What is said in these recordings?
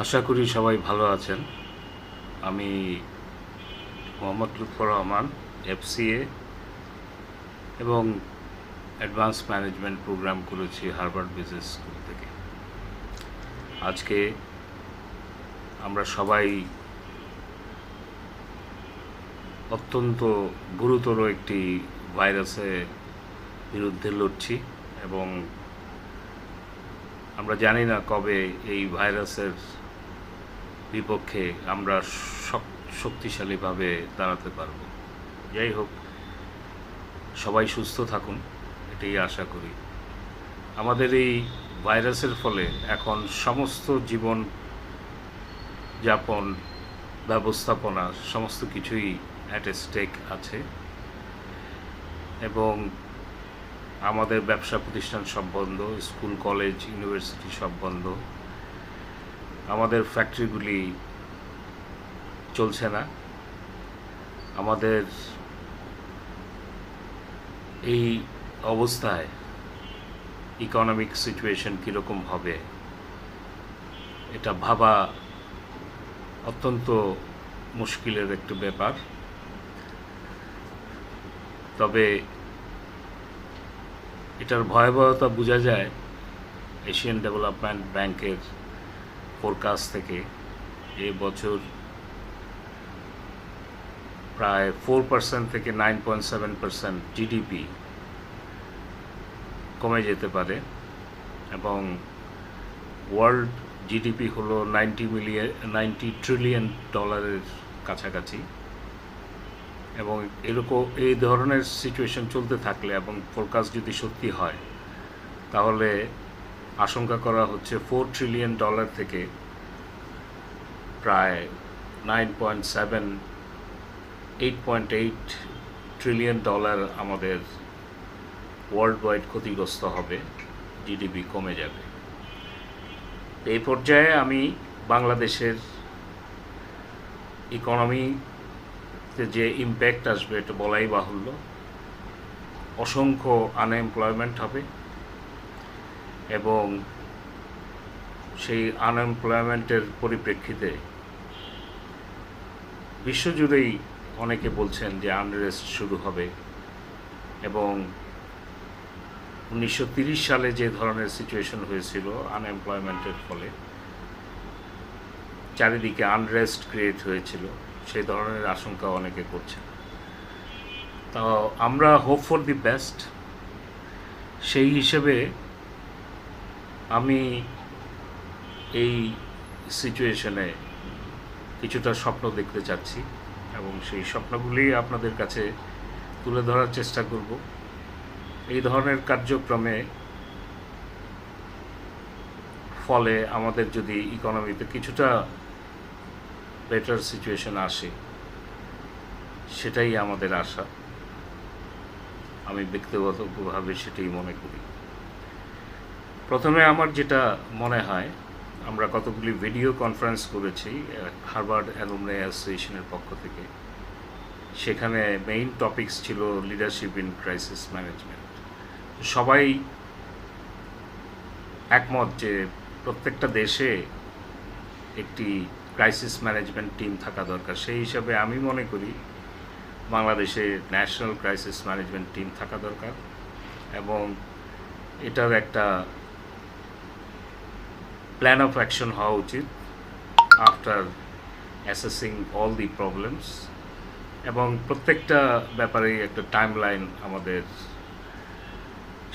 আশা করি সবাই ভালো আছেন। আমি মোহাম্মদ লুৎফর রহমান, এফসিএ এবং অ্যাডভান্স ম্যানেজমেন্ট প্রোগ্রাম করেছি হার্ভার্ড বিজনেস স্কুল থেকে। আজকে আমরা সবাই অত্যন্ত গুরুতর একটি ভাইরাসের বিরুদ্ধে লড়ছি এবং আমরা জানি না কবে এই ভাইরাসের বিপক্ষে আমরা শক্তিশালীভাবে দাঁড়াতে পারব। যাই হোক, সবাই সুস্থ থাকুন, এটাই আশা করি। আমাদের এই ভাইরাসের ফলে এখন সমস্ত জীবন যাপন ব্যবস্থাপনা সমস্ত কিছুই অ্যাট স্টেক আছে এবং আমাদের ব্যবসা প্রতিষ্ঠান সব বন্ধ, স্কুল কলেজ ইউনিভার্সিটি সব বন্ধ, আমাদের ফ্যাক্টরিগুলি চলছে না। আমাদের এই অবস্থায় ইকোনমিক সিচুয়েশন কীরকম হবে এটা ভাবা অত্যন্ত মুশকিলের একটি ব্যাপার। তবে এটার ভয়াবহতা বোঝা যায় এশিয়ান ডেভেলপমেন্ট ব্যাংকের ফোরকাস্ট থেকে। এ বছর প্রায় 4% থেকে 9.7% জিডিপি কমে যেতে পারে এবং ওয়ার্ল্ড জিডিপি হলো 90 ট্রিলিয়ন ডলারের কাছাকাছি। এবং এরকম এই ধরনের সিচুয়েশন চলতে থাকলে এবং ফোরকাস্ট যদি সত্যি হয়, তাহলে আশঙ্কা করা হচ্ছে 4 ট্রিলিয়ন ডলার থেকে প্রায় 8.8 ট্রিলিয়ন ডলার আমাদের ওয়ার্ল্ড ওয়াইড ক্ষতিগ্রস্ত হবে, জিডিপি কমে যাবে। এই পর্যায়ে আমি বাংলাদেশের ইকোনমিতে যে ইম্প্যাক্ট আসবে এটা বলাই বাহুল্য। অসংখ্য আনএমপ্লয়মেন্ট হবে এবং সেই আনএমপ্লয়মেন্টের পরিপ্রেক্ষিতে বিশ্বজুড়েই অনেকে বলছেন যে আনরেস্ট শুরু হবে এবং 1930 সালে যে ধরনের সিচুয়েশন হয়েছিল আনএমপ্লয়মেন্টের ফলে চারিদিকে আনরেস্ট ক্রিয়েট হয়েছিল, সেই ধরনের আশঙ্কা অনেকে করছে। তো আমরা হোপ ফর দি বেস্ট। সেই হিসেবে আমি এই সিচুয়েশনে কিছুটা স্বপ্ন দেখতে চাচ্ছি এবং সেই স্বপ্নগুলি আপনাদের কাছে তুলে ধরার চেষ্টা করব। এই ধরনের কার্যক্রমে ফলে আমাদের যদি ইকোনমিতে কিছুটা বেটার সিচুয়েশন আসে, সেটাই আমাদের আশা। আমি ব্যক্তিগতভাবে সেটাই মনে করি। প্রথমে আমার যেটা মনে হয়, আমরা কতগুলি ভিডিও কনফারেন্স করেছি হার্ভার্ড অ্যালুমনাই অ্যাসোসিয়েশনের পক্ষ থেকে। সেখানে মেইন টপিকস ছিল লিডারশিপ ইন ক্রাইসিস ম্যানেজমেন্ট। সবাই একমত যে প্রত্যেকটা দেশে একটি ক্রাইসিস ম্যানেজমেন্ট টিম থাকা দরকার। সেই হিসাবে আমি মনে করি বাংলাদেশে ন্যাশনাল ক্রাইসিস ম্যানেজমেন্ট টিম থাকা দরকার এবং এটার একটা প্ল্যান অফ অ্যাকশন হওয়া উচিত after assessing all the problems, এবং প্রত্যেকটা ব্যাপারেই একটা টাইমলাইন আমাদের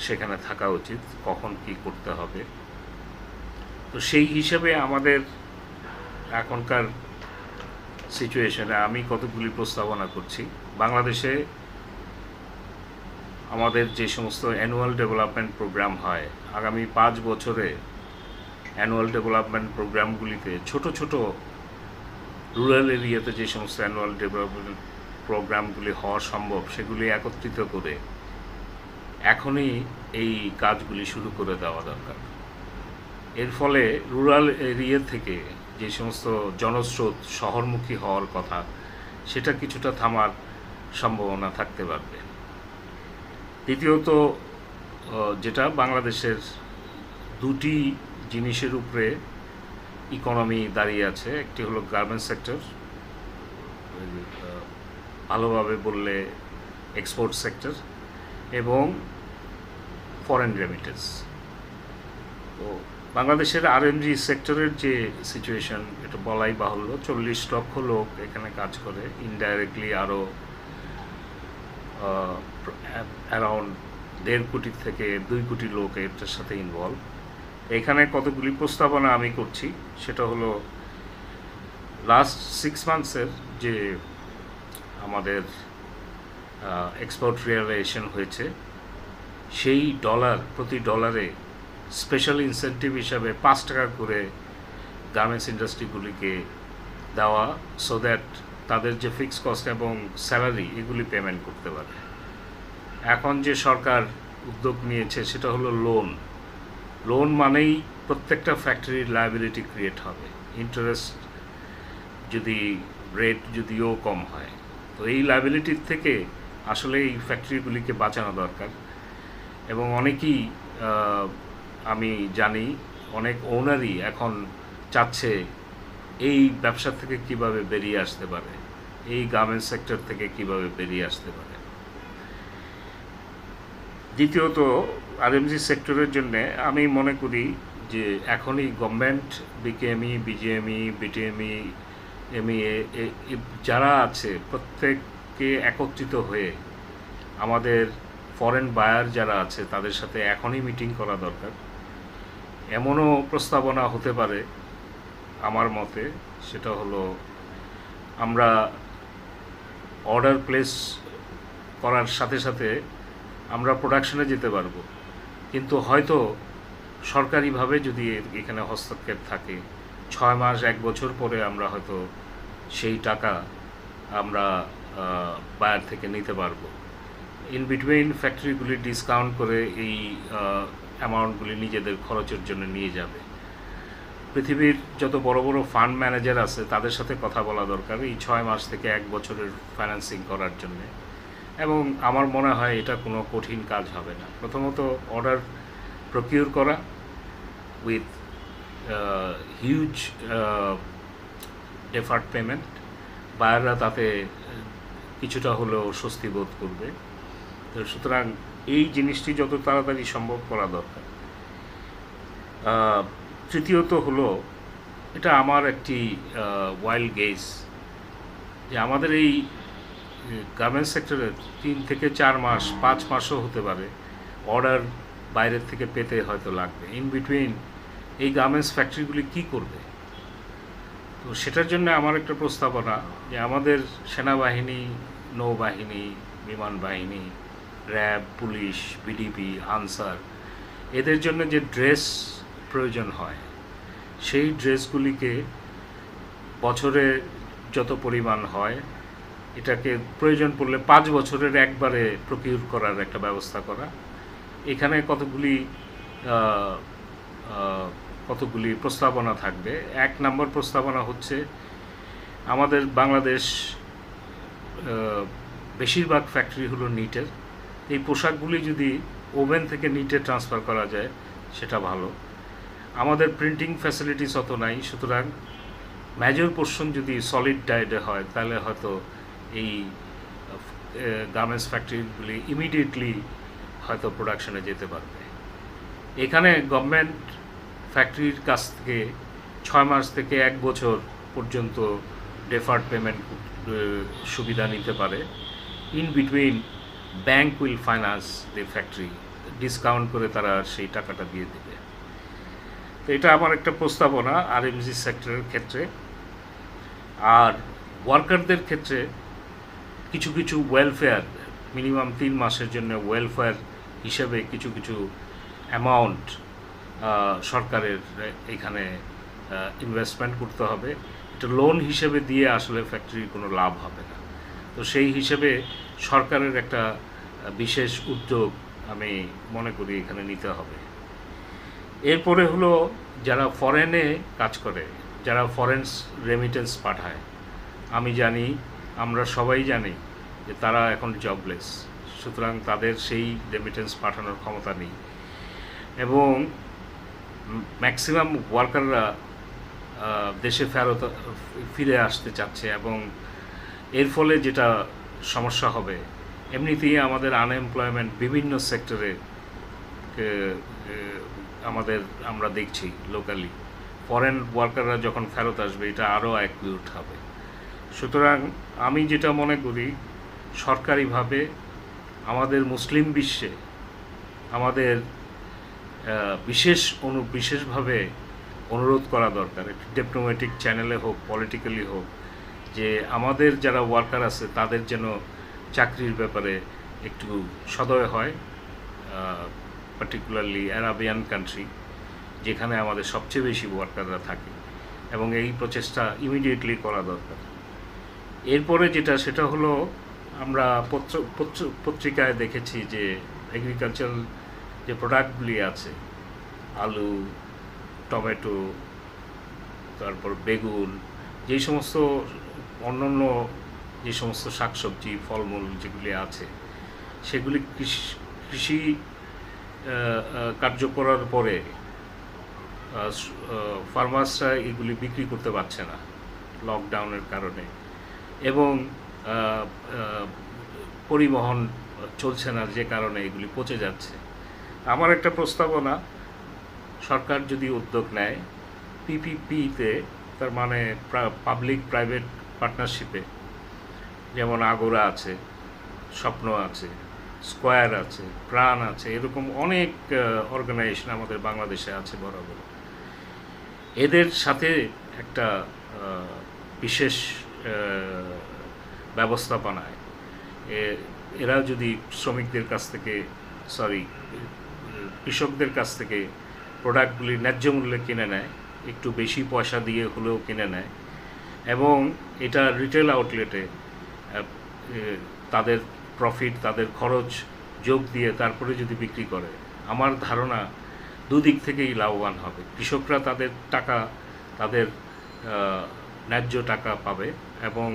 সেখানে থাকা উচিত, কখন কি করতে হবে। তো সেই হিসাবে আমাদের এখনকার সিচুয়েশনে আমি কতগুলি প্রস্তাবনা করছি। বাংলাদেশে আমাদের যে সমস্ত অ্যানুয়াল ডেভেলপমেন্ট প্রোগ্রাম হয়, আগামী 5 বছরে অ্যানুয়াল ডেভেলপমেন্ট প্রোগ্রামগুলিতে ছোট ছোট রুরাল এরিয়াতে যে সমস্ত অ্যানুয়াল ডেভেলপমেন্ট প্রোগ্রামগুলি হওয়া সম্ভব, সেগুলি একত্রিত করে এখনই এই কাজগুলি শুরু করে দেওয়া দরকার। এর ফলে রুরাল এরিয়া থেকে যে সমস্ত জনস্রোত শহরমুখী হওয়ার কথা, সেটা কিছুটা থামার সম্ভাবনা থাকতে পারবে। দ্বিতীয়ত, যেটা বাংলাদেশের দুটি জিনিসের উপরে ইকোনমি দাঁড়িয়ে আছে। একটি হলো গার্মেন্টস সেক্টর, ভালোভাবে বললে এক্সপোর্ট সেক্টর, এবং ফরেন রেমিটেন্স। তো বাংলাদেশের আরএমজি সেক্টরের যে সিচুয়েশন, এটা বলাই বাহুল্য। 40 লক্ষ লোক এখানে কাজ করে, ইনডাইরেক্টলি আরও অ্যারাউন্ড 1.5 কোটি থেকে 2 কোটি লোক এটার সাথে ইনভলভ। এখানে কতগুলি প্রস্তাবনা আমি করছি, সেটা হলো লাস্ট 6 মান্থসের যে আমাদের এক্সপোর্ট রিয়ালাইজেশন হয়েছে, সেই প্রতি ডলারে স্পেশাল ইনসেন্টিভ হিসাবে 5 টাকা করে গার্মেন্টস ইন্ডাস্ট্রিগুলিকে দেওয়া, সো দ্যাট তাদের যে ফিক্স কস্ট এবং স্যালারি এগুলি পেমেন্ট করতে পারে। এখন যে সরকার উদ্যোগ নিয়েছে সেটা হলো লোন মানেই প্রত্যেকটা ফ্যাক্টরির লায়াবিলিটি ক্রিয়েট হবে, ইন্টারেস্ট রেট যদিও কম হয়। তো এই লায়াবিলিটির থেকে আসলে এই ফ্যাক্টরিগুলিকে বাঁচানো দরকার। এবং অনেকেই আমি জানি অনেক ওনারই এখন চাচ্ছে এই ব্যবসা থেকে কিভাবে বেরিয়ে আসতে পারে, এই গার্মেন্টস সেক্টর থেকে কিভাবে বেরিয়ে আসতে পারে। দ্বিতীয়ত, আরএমজি সেক্টরের জন্য আমি মনে করি যে এখনই গভর্নমেন্ট, বিকেএমই, বিজিএমই, বিটিএমই, এমইএ যারা আছে প্রত্যেককে একত্রিত হয়ে আমাদের ফরেন বায়ার যারা আছে তাদের সাথে এখনই মিটিং করা দরকার। এমনও প্রস্তাবনা হতে পারে আমার মতে, সেটা হলো আমরা অর্ডার প্লেস করার সাথে সাথে আমরা প্রোডাকশনে যেতে পারবো, কিন্তু হয়তো সরকারিভাবে যদি এখানে হস্তক্ষেপ থাকে 6 মাস 1 বছর পরে আমরা হয়তো সেই টাকা আমরা বায়ার থেকে নিতে পারবো। ইন বিটুইন ফ্যাক্টরিগুলি ডিসকাউন্ট করে এই অ্যামাউন্টগুলি নিজেদের খরচের জন্য নিয়ে যাবে। পৃথিবীর যত বড় বড় ফান্ড ম্যানেজার আছে তাদের সাথে কথা বলা দরকার এই 6 মাস থেকে 1 বছরের ফাইন্যান্সিং করার জন্যে। এবং আমার মনে হয় এটা কোনো কঠিন কাজ হবে না। প্রথমত অর্ডার প্রকিউর করা উইথ হিউজ ডেফার্ড পেমেন্ট, বায়াররা তাতে কিছুটা হলেও স্বস্তি বোধ করবে। তো সুতরাং এই জিনিসটি যত তাড়াতাড়ি সম্ভব করা দরকার। তৃতীয়ত হলো, এটা আমার একটি ওয়াইল্ড গেস, যে আমাদের এই গার্মেন্টস সেক্টরে 3 থেকে 4 মাস 5 মাসও হতে পারে অর্ডার বাইরের থেকে পেতে হয়তো লাগবে। ইন বিটুইন এই গার্মেন্টস ফ্যাক্টরিগুলি কী করবে? তো সেটার জন্য আমার একটা প্রস্তাবনা যে আমাদের সেনাবাহিনী, নৌবাহিনী, বিমান বাহিনী, র্যাব, পুলিশ, বিডিপি, আনসার, এদের জন্য যে ড্রেস প্রয়োজন হয় সেই ড্রেসগুলিকে বছরে যত পরিমাণ হয় এটাকে প্রয়োজন পড়লে 5 বছরের একবারে প্রকিউর করার একটা ব্যবস্থা করা। এখানে কতগুলি প্রস্তাবনা থাকবে। 1 নম্বর প্রস্তাবনা হচ্ছে, আমাদের বাংলাদেশ বেশিরভাগ ফ্যাক্টরি হলো নিটের। এই পোশাকগুলি যদি ওভেন থেকে নিটে ট্রান্সফার করা যায় সেটা ভালো। আমাদের প্রিন্টিং ফ্যাসিলিটিস অত নাই, সুতরাং মেজর পোর্শন যদি সলিড ডায়েটে হয় তাহলে হয়তো এই গার্মেন্টস ফ্যাক্টরিগুলি ইমিডিয়েটলি হয়তো প্রোডাকশনে যেতে পারবে। এখানে গভর্নমেন্ট ফ্যাক্টরির কাছ থেকে 6 মাস থেকে 1 বছর পর্যন্ত ডেফার্ড পেমেন্ট সুবিধা নিতে পারে। In between bank will finance the factory, discount করে তারা সেই টাকাটা দিয়ে দেবে। তো এটা আমার একটা প্রস্তাবনা আরএমজি সেক্টরের ক্ষেত্রে। আর ওয়ার্কারদের ক্ষেত্রে কিছু ওয়েলফেয়ার, মিনিমাম 3 মাসের জন্য ওয়েলফেয়ার হিসেবে কিছু অ্যামাউন্ট সরকারের এখানে ইনভেস্টমেন্ট করতে হবে। এটা লোন হিসেবে দিয়ে আসলে ফ্যাক্টরির কোনো লাভ হবে না। তো সেই হিসেবে সরকারের একটা বিশেষ উদ্যোগ আমি মনে করি এখানে নিতে হবে। এরপরে হলো, যারা ফরেনে কাজ করে, যারা ফরেন রেমিটেন্স পাঠায়, আমি জানি, আমরা সবাই জানি যে তারা এখন জবলেস, সুতরাং তাদের সেই রেমিটেন্স পাঠানোর ক্ষমতা নেই। এবং ম্যাক্সিমাম ওয়ার্কাররা দেশে ফিরে আসতে চাচ্ছে, এবং এর ফলে যেটা সমস্যা হবে, এমনিতেই আমাদের আনএমপ্লয়মেন্ট বিভিন্ন সেক্টরে আমরা দেখছি লোকালি। ফরেন ওয়ার্কাররা যখন ফেরত আসবে, এটা আরও অ্যাকিউট হবে। সুতরাং আমি যেটা মনে করি, সরকারিভাবে আমাদের মুসলিম বিশ্বে আমাদের বিশেষভাবে অনুরোধ করা দরকার, একটি ডিপ্লোম্যাটিক চ্যানেলে হোক, পলিটিক্যালি হোক, যে আমাদের যারা ওয়ার্কার আছে তাদের যেন চাকরির ব্যাপারে একটু সদয় হয়, পার্টিকুলারলি আরাবিয়ান কান্ট্রি, যেখানে আমাদের সবচেয়ে বেশি ওয়ার্কাররা থাকে, এবং এই প্রচেষ্টা ইমিডিয়েটলি করা দরকার। এরপরে সেটা হলো, আমরা পত্রিকায় দেখেছি যে এগ্রিকালচারাল যে প্রোডাক্টগুলি আছে, আলু, টমেটো, তারপর বেগুন, যেই সমস্ত অন্যান্য যে সমস্ত শাকসবজি, ফলমূল যেগুলি আছে, সেগুলি কৃষি কার্য করার পরে ফার্মার্সরা এগুলি বিক্রি করতে পারছে না লকডাউনের কারণে, এবং পরিবহন চলছে না, যে কারণে এগুলি পচে যাচ্ছে। আমার একটা প্রস্তাবনা, সরকার যদি উদ্যোগ নেয় পিপিপিতে, তার মানে পাবলিক প্রাইভেট পার্টনারশিপে, যেমন আগোরা আছে, স্বপ্ন আছে, স্কোয়ার আছে, প্রাণ আছে, এরকম অনেক অর্গানাইজেশন আমাদের বাংলাদেশে আছে বরাবর। এদের সাথে একটা বিশেষ ব্যবস্থাপনায় এরা যদি শ্রমিকদের কাছ থেকে, কৃষকদের কাছ থেকে প্রোডাক্টগুলি ন্যায্য মূল্যে কিনে নেয়, একটু বেশি পয়সা দিয়ে হলেও কিনে নেয়, এবং এটা রিটেল আউটলেটে তাদের প্রফিট, তাদের খরচ যোগ দিয়ে তারপরে যদি বিক্রি করে, আমার ধারণা দুদিক থেকেই লাভবান হবে। কৃষকরা তাদের ন্যায্য টাকা পাবে, এবং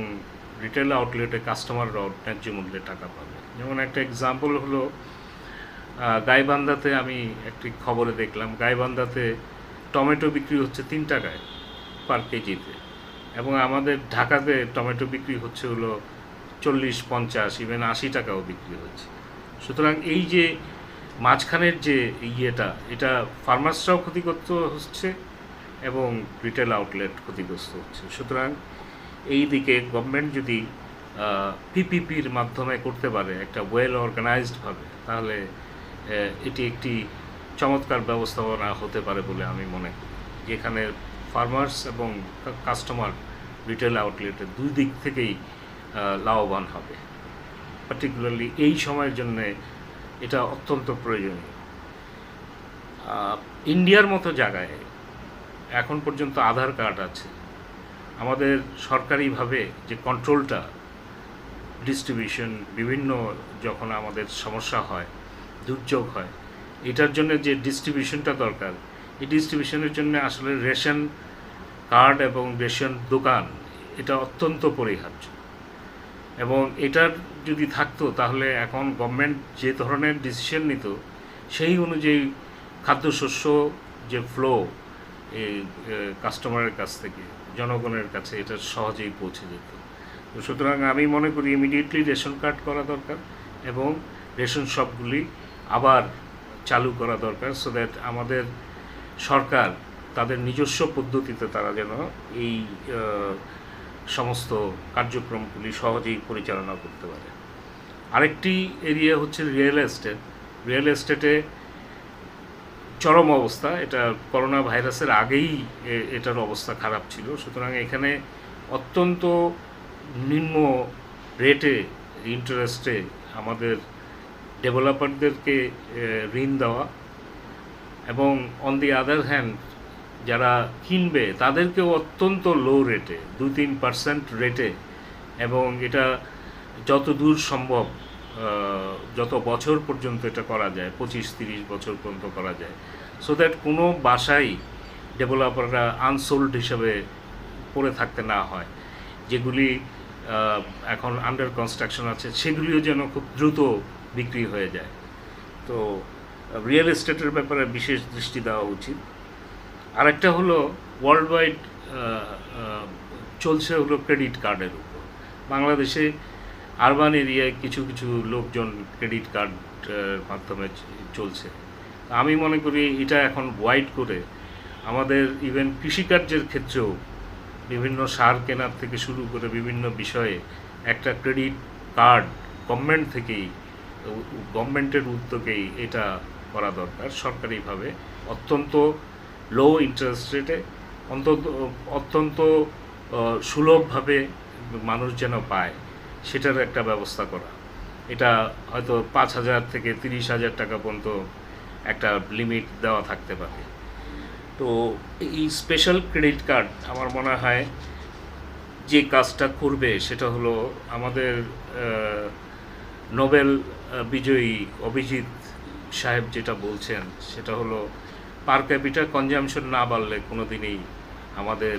রিটেল আউটলেটে কাস্টমাররাও ন্যায্য মূল্যে টাকা পাবে। যেমন একটা এক্সাম্পল হলো, গাইবান্ধাতে আমি একটি খবরে দেখলাম, গাইবান্ধাতে টমেটো বিক্রি হচ্ছে 3 টাকায় পার কেজিতে, এবং আমাদের ঢাকাতে টমেটো বিক্রি হচ্ছে হলো 40, 50, ইভেন 80 টাকাও বিক্রি হচ্ছে। সুতরাং এই যে মাঝখানের যে এটা ফার্মার্সরাও ক্ষতিগ্রস্ত হচ্ছে, এবং রিটেল আউটলেট ক্ষতিগ্রস্ত হচ্ছে। সুতরাং এই দিকে গভর্নমেন্ট যদি পিপিপির মাধ্যমে করতে পারে একটা ওয়েল অর্গানাইজডভাবে, তাহলে এটি একটি চমৎকার ব্যবস্থাপনা হতে পারে বলে আমি মনে করি, যেখানে ফার্মার্স এবং কাস্টমার রিটেল আউটলেটের দুই দিক থেকেই লাভবান হবে। পার্টিকুলারলি এই সময়ের জন্য এটা অত্যন্ত প্রয়োজনীয়। ইন্ডিয়ার মতো জায়গায় এখন পর্যন্ত আধার কার্ড আছে। আমাদের সরকারিভাবে যে কন্ট্রোলটা, ডিস্ট্রিবিউশন, বিভিন্ন যখন আমাদের সমস্যা হয়, দুর্যোগ হয়, এটার জন্য যে ডিস্ট্রিবিউশনটা দরকার, এই ডিস্ট্রিবিউশনের জন্য আসলে রেশন কার্ড এবং রেশন দোকান এটা অত্যন্ত পরিহার্য। এবং এটার যদি থাকতো, তাহলে এখন গভর্নমেন্ট যে ধরনের ডিসিশন নিত, সেই অনুযায়ী খাদ্যশস্য যে ফ্লো এই কাস্টমারের কাছ থেকে জনগণের কাছে, এটা সহজেই পৌঁছে যেত। তো সুতরাং আমি মনে করি ইমিডিয়েটলি রেশন কার্ড করা দরকার, এবং রেশন শপগুলি আবার চালু করা দরকার, সো দ্যাট আমাদের সরকার তাদের নিজস্ব পদ্ধতিতে তারা যেন এই সমস্ত কার্যক্রমগুলি সহজেই পরিচালনা করতে পারে। আরেকটি এরিয়া হচ্ছে রিয়েল এস্টেটে চরম অবস্থা। এটা করোনা ভাইরাসের আগেই এটার অবস্থা খারাপ ছিল। সুতরাং এখানে অত্যন্ত নিম্ন রেটে, ইন্টারেস্টে আমাদের ডেভেলপারদেরকে ঋণ দেওয়া, এবং অন দি আদার হ্যান্ড যারা কিনবে তাদেরকেও অত্যন্ত লো রেটে, 2-3% রেটে, এবং এটা যত দূর সম্ভব যত বছর পর্যন্ত এটা করা যায়, 25-30 বছর পর্যন্ত করা যায়, সো দ্যাট কোনো বাসায় ডেভেলপাররা আনসোল্ড হিসাবে পড়ে থাকতে না হয়। যেগুলি এখন আন্ডার কনস্ট্রাকশন আছে, সেগুলিও যেন খুব দ্রুত বিক্রি হয়ে যায়। তো রিয়েল এস্টেটের ব্যাপারে বিশেষ দৃষ্টি দেওয়া উচিত। আরেকটা হলো ওয়ার্ল্ড ওয়াইড চলছে হলো ক্রেডিট কার্ডের উপর। বাংলাদেশে আরবান এরিয়ায় কিছু কিছু লোকজন ক্রেডিট কার্ড মাধ্যমে চলছে। আমি মনে করি এটা এখন ওয়াইড করে আমাদের ইভেন কৃষিকার্যের ক্ষেত্রেও বিভিন্ন সার কেনার থেকে শুরু করে বিভিন্ন বিষয়ে একটা ক্রেডিট কার্ড গভর্নমেন্টের উদ্যোগেই এটা করা দরকার সরকারিভাবে, অত্যন্ত লো ইন্টারেস্ট রেটে, অত্যন্ত সুলভভাবে মানুষ যেন পায় সেটার একটা ব্যবস্থা করা। এটা হয়তো 5,000 থেকে 30,000 টাকা পর্যন্ত একটা লিমিট দেওয়া থাকতে পারে। তো এই স্পেশাল ক্রেডিট কার্ড আমার মনে হয় যে কাজটা করবে সেটা হলো আমাদের নোবেল বিজয়ী অভিজিৎ সাহেব যেটা বলছেন সেটা হলো পার ক্যাপিটা কনজামশন না বাড়লে কোনো দিনই আমাদের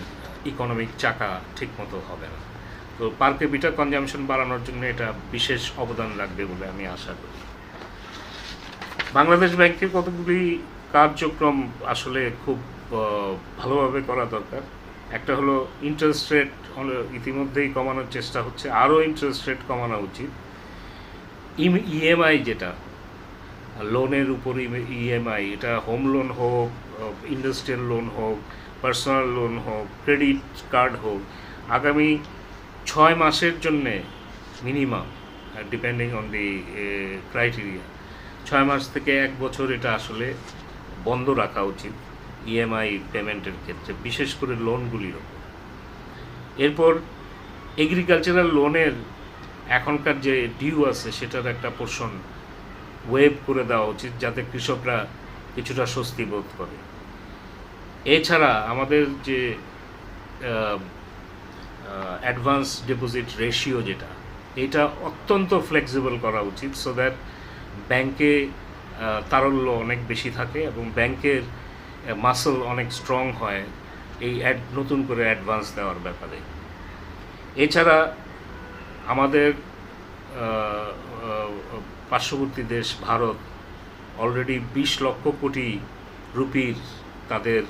ইকোনমিক চাকা ঠিকমতো হবে না। তো পার ক্যাপিটা কনজামশন বাড়ানোর জন্য এটা বিশেষ অবদান রাখবে বলে আমি আশা করি। বাংলাদেশ ব্যাংকের কতগুলি কার্যক্রম আসলে খুব ভালোভাবে করা দরকার। একটা হলো ইন্টারেস্ট রেট হলো ইতিমধ্যেই কমানোর চেষ্টা হচ্ছে, আরও ইন্টারেস্ট রেট কমানো উচিত। ইএমআই যেটা লোনের উপর ইএমআই, এটা হোম লোন হোক, ইন্ডাস্ট্রিয়াল লোন হোক, পার্সোনাল লোন হোক, ক্রেডিট কার্ড হোক, আগামী 6 মাসের জন্যে minimum, depending on the criteria, 6 মাস থেকে 1 বছর এটা আসলে বন্ধ রাখা উচিত ইএমআই পেমেন্টের ক্ষেত্রে, বিশেষ করে লোনগুলির ওপর। এরপর এগ্রিকালচারাল লোনের এখনকার যে ডিউ আছে সেটার একটা পোর্শন ওয়েভ করে দেওয়া উচিত, যাতে কৃষকরা কিছুটা স্বস্তি বোধ করে। এছাড়া আমাদের যে অ্যাডভান্স ডিপোজিট রেশিও যেটা, এটা অত্যন্ত ফ্লেক্সিবল করা উচিত, সো দ্যাট ব্যাংকে তারল্য অনেক বেশি থাকে এবং ব্যাংকের মাসল অনেক স্ট্রং হয় এই নতুন করে অ্যাডভান্স দেওয়ার ব্যাপারে। এছাড়া আমাদের পার্শ্ববর্তী দেশ ভারত অলরেডি 20 লক্ষ কোটি রুপির তাদের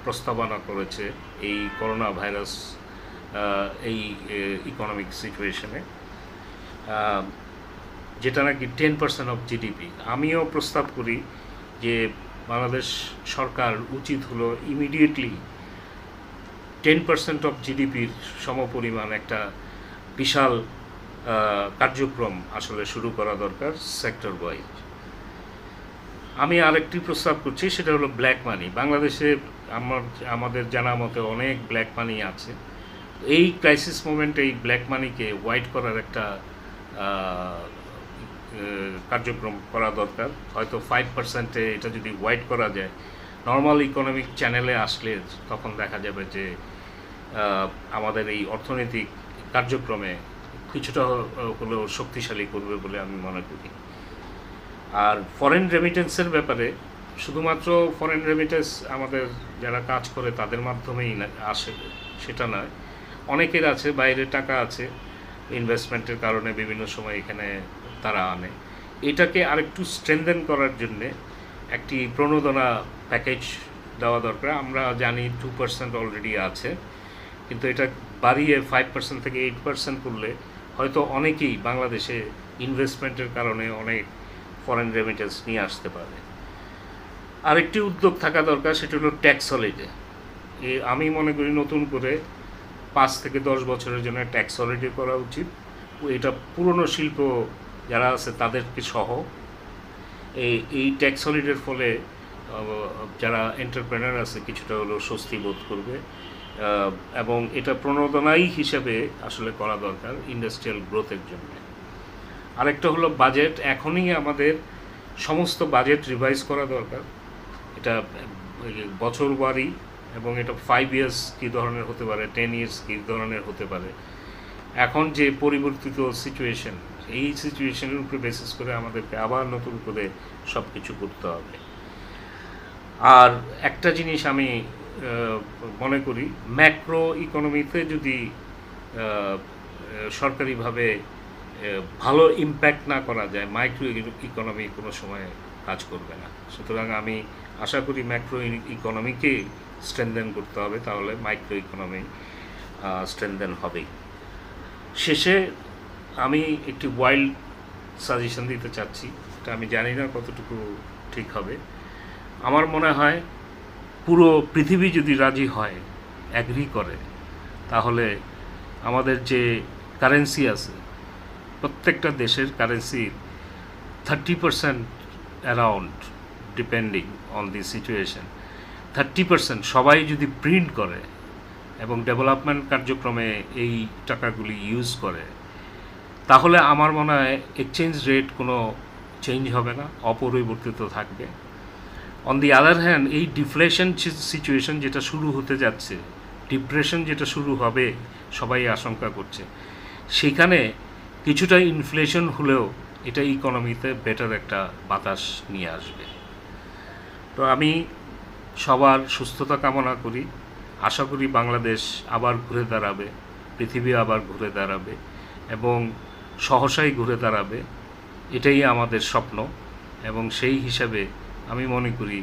প্রস্তাবনা করেছে এই করোনা ভাইরাস এই ইকোনমিক সিচুয়েশনে, যেটা নাকি 10% অফ জিডিপি। আমিও প্রস্তাব করি যে বাংলাদেশ সরকার উচিত হলো ইমিডিয়েটলি 10% অফ জিডিপির সমপরিমাণ একটা বিশাল কার্যক্রম আসলে শুরু করা দরকার সেক্টর ওয়াইজ। আমি আরেকটি প্রস্তাব করছি, সেটা হলো ব্ল্যাক মানি। বাংলাদেশে আমাদের জানা মতে অনেক ব্ল্যাক মানি আছে। এই ক্রাইসিস মোমেন্টে এই ব্ল্যাক মানিকে হোয়াইট করার একটা কার্যক্রম করা দরকার। হয়তো 5%-এ এটা যদি হোয়াইট করা যায়, নর্মাল ইকোনমিক চ্যানেলে আসলে তখন দেখা যাবে যে আমাদের এই অর্থনৈতিক কার্যক্রমে কিছুটা হলেও শক্তিশালী করবে বলে আমি মনে করি। আর ফরেন রেমিটেন্সের ব্যাপারে, শুধুমাত্র ফরেন রেমিটেন্স আমাদের যারা কাজ করে তাদের মাধ্যমেই আসে সেটা নয়, অনেকের আছে, বাইরে টাকা আছে, ইনভেস্টমেন্টের কারণে বিভিন্ন সময় এখানে তারা আনে। এটাকে আরেকটু স্ট্রেনথেন করার জন্যে একটি প্রণোদনা প্যাকেজ দেওয়া দরকার। আমরা জানি 2% অলরেডি আছে, কিন্তু এটা বাড়িয়ে 5% থেকে 8% করলে হয়তো অনেকেই বাংলাদেশে ইনভেস্টমেন্টের কারণে অনেক ফরেন রেমিটেন্স নিয়ে আসতে পারে। আরেকটি উদ্যোগ থাকা দরকার, সেটা হলো ট্যাক্স হলিডে। আমি মনে করি নতুন করে 5 থেকে 10 বছরের জন্য ট্যাক্স হলিডে করা উচিত। এটা পুরনো শিল্প যারা আছে তাদেরকে সহ এই ট্যাক্স হলিডের ফলে যারা এন্টারপ্রেনার আছে কিছুটা হলেও স্বস্তি বোধ করবে, এবং এটা প্রণোদনাই হিসেবে আসলে করা দরকার ইন্ডাস্ট্রিয়াল গ্রোথের জন্য। আরেকটা হলো বাজেট। এখনই আমাদের সমস্ত বাজেট রিভাইজ করা দরকার। এটা বছরবারি, এবং এটা 5 ইয়ার্স কী ধরনের হতে পারে, 10 ইয়ার্স কী ধরনের হতে পারে। এখন যে পরিবর্তিত সিচুয়েশন, এই সিচুয়েশনের উপরে বেসিস করে আমাদেরকে আবার নতুন করে সব কিছু করতে হবে। আর একটা জিনিস আমি মনে করি, ম্যাক্রো ইকোনমিতে যদি সরকারিভাবে ভালো ইম্প্যাক্ট না করা যায়, মাইক্রো ইকোনমি কোনো সময় কাজ করবে না। সুতরাং আমি আশা করি ম্যাক্রো ইকোনমিকে স্ট্রেনদেন করতে হবে, তাহলে মাইক্রো ইকোনমি স্ট্রেনদেন হবেই। শেষে আমি একটি ওয়াইল্ড সাজেশন দিতে চাচ্ছি, এটা আমি জানি না কতটুকু ঠিক হবে। আমার মনে হয় পুরো পৃথিবী যদি রাজি হয়, অ্যাগ্রি করে, তাহলে আমাদের যে কারেন্সি আছে, প্রত্যেকটা দেশের কারেন্সির 30% around, depending on the situation, 30% সবাই যদি প্রিন্ট করে এবং ডেভেলপমেন্ট কার্যক্রমে এই টাকাগুলি ইউজ করে, তাহলে আমার মনে হয় এক্সচেঞ্জ রেট কোনো চেঞ্জ হবে না, অপরিবর্তিত থাকবে। অন দি আদার হ্যান্ড, এই ডিফ্লেশন সিচুয়েশন যেটা শুরু হতে যাচ্ছে, ডিপ্রেশন যেটা শুরু হবে সবাই আশঙ্কা করছে, সেখানে কিছুটা ইনফ্লেশন হলেও এটা ইকোনমিতে বেটার একটা বাতাস নিয়ে আসবে। তো আমি সবার সুস্থতা কামনা করি, আশা করি বাংলাদেশ আবার ঘুরে দাঁড়াবে, পৃথিবী আবার ঘুরে দাঁড়াবে এবং সহসাই ঘুরে দাঁড়াবে, এটাই আমাদের স্বপ্ন। এবং সেই হিসাবে আমি মনে করি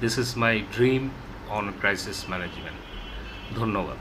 this is my dream on crisis management. ধন্যবাদ।